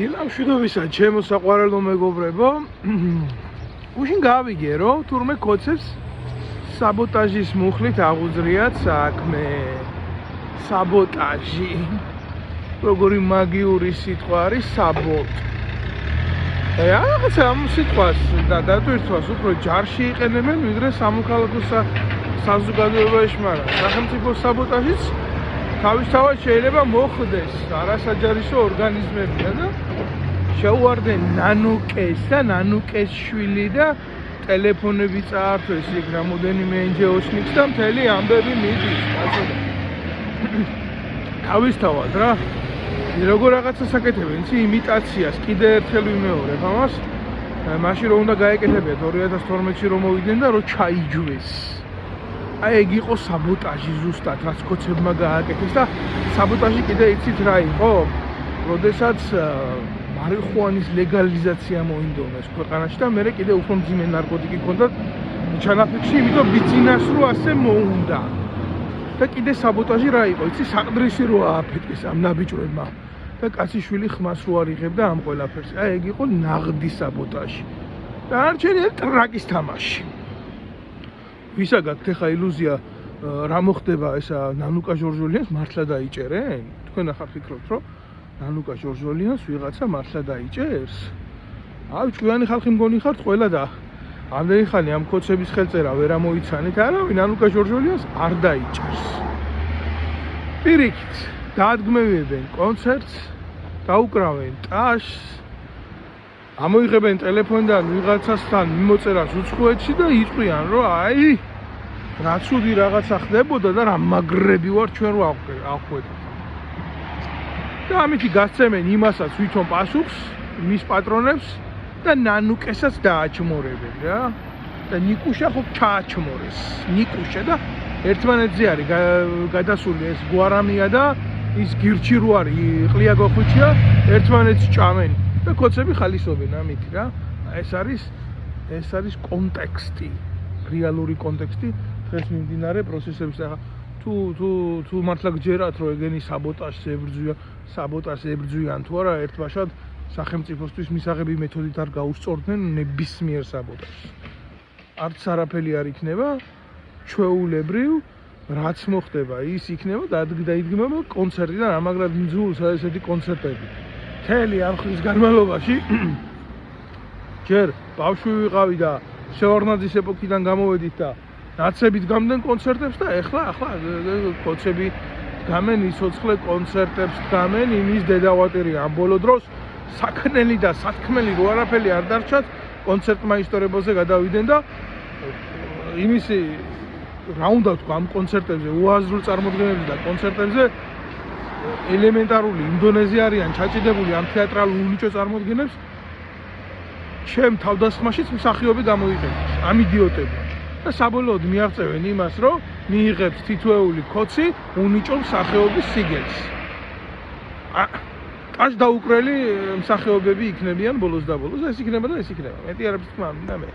დილამშვიდობისა, ჩემო საყვარელო მეგობრებო. უშინ გავიგე, რომ თურმე კოცებს საბოტაჟის მუხლით აღუძრიათ საქმე. საბოტაჟი. როგორი მაგიური სიტყვა არის საბოტ. რაღაცა ამ სიტყვას და დატვირთვას უფრო ჯარში იყენებენ, ვიდრე სამოქალაქო საზოგადოებაში, მაგრამ სახელმწიფო საბოტაჟიც თავისთავად შეიძლება მოხდეს არასაჯარისო ორგანიზმებია და შეუვარდნენ ნანუკეს და ნანუკეს შვილი და ტელეფონები წაართვეს იქ რამოდენიმე NGO-ს და მთელი ამბები მიდის. თავისთავად რა როგორ რაღაცას აკეთებენ, იცი იმიტაციას კიდე ერთხელ ვიმეორებ ამას. მაშინ რომ უნდა გაეკეთებიათ 2012-ში რომ მოვიდნენ და რომ ჩაიჯვეს. აი ეგ იყო საბოტაჟი ზუსტად, რაც კოცებმა გააკეთეს და საბოტაჟი კიდე იცით რა იყო? როდესაც მარიხუანის ლეგალიზაცია მოინდომეს ქვეყანაში და მე კიდე უფრო მძიმე ნარკოტიკი ჰქონდათ ჩანაფიქრში, იმიტომ ბიძინას რო ასე მოუნდა. და კიდე საბოტაჟი რა იყო? იცი საყდრისი რო ააფეთქეს ამ ნაბიჯვრებმა და კაციშვილი ხმას რო არ იღებდა ამ ყველაფერს. აი ეგ იყო ნაღდი საბოტაჟი. და არჩენია ტრაკის თამაში. ვისა გაქვთ ახლა ილუზია რა მოხდება ესა ნანუკა ჟორჟოლიანს მართლა დაიჭერენ? თქვენ ახლა ფიქრობთ რომ ნანუკა ჟორჟოლიანს ვიღაცა მართლა დაიჭერს? აი ჭკვიანი ხალხი მგონი ხართ ყველა და ამდენი ხანი ამ კოცების ხელწერა ვერ ამოიცანით, არავინ ნანუკა ჟორჟოლიანს არ დაიჭერს. პირიქით დაადგმევებენ კონცერტს, დაუკრავენ ტაშს, ამოიღებენ ტელეფონიდან ვიღაცასთან მიმოწერას უცხოეთში და იტყვიან რომ აი რა ცუდი რაღაცა ხდებოდა და რა მაგრები ვარ ჩვენ რო აღვხვედით. და ამითი გასცემენ იმასაც ვითომ პასუხს, მის პატრონებს და ნანუკესაც დააჩმორებენ რა. და ნიკუშა ხო ჩააჩმორეს. ნიკუშა და ერთმანეთზე არის გადასული ეს გვარამია და ის გირჩი რო არის ყლიაგო ხვიჩია, ერთმანეთს ჭამენ. და კოცები ხალისობენ ამით რა. ეს არის კონტექსტი, რეალური კონტექსტი დღეს მიმდინარე პროცესების და თუ მართლა გჯერათ რომ ეგენი საბოტაჟს ებრძვიან თუ არა ერთბაშად სახელმწიფოსთვის მისაღები მეთოდით არ გაუსწორდნენ ნებისმიერ საბოტაჟს. არც არაფერი არ იქნება ჩვეულებრივ, რაც მოხდება ის იქნება დაიდგმება კონცერტიდან ამაგრად მძულს ესეთი კონცერტები. მთელი ამ ხნის განმავლობაში ჯერ ბავშვი ვიყავი და შევარნაძის ეპოქიდან გამოვედით და ნაცებით გამდნენ კონცერტებს და ეხლა კოცები დგამენ ისოცხლე კონცერტებს, დგამენ იმის დედავატერი ამ ბოლო დროს საქნელი და სათქმელი რო არაფერი არ დარჩათ კონცერტმა ისტორიებაზე გადავიდნენ და იმისი რა უნდა თქვა ამ კონცერტებზე, უაზრულ წარმოდგენებზე და კონცერტებზე ელემენტარული ინდონეზიარიან ჩაჭიდებული ამ თეატრალურ უნიჭო წარმოდგენებს ჩემ თავდასხმაშიც მსახიობი გამოიყენებს, ამ იდიოტები. და საბოლოოდ მიაღწევენ იმას, რომ მიიღებს თითოეული კოცი უნიჭო მსახიობის სიგელს. ტაშ დაუკრელი მსახიობები იქნებიან ბოლოს და ბოლოს, ეს იქნება და ეს იქნება. მეტი არაფერს თქმა მინდა მე.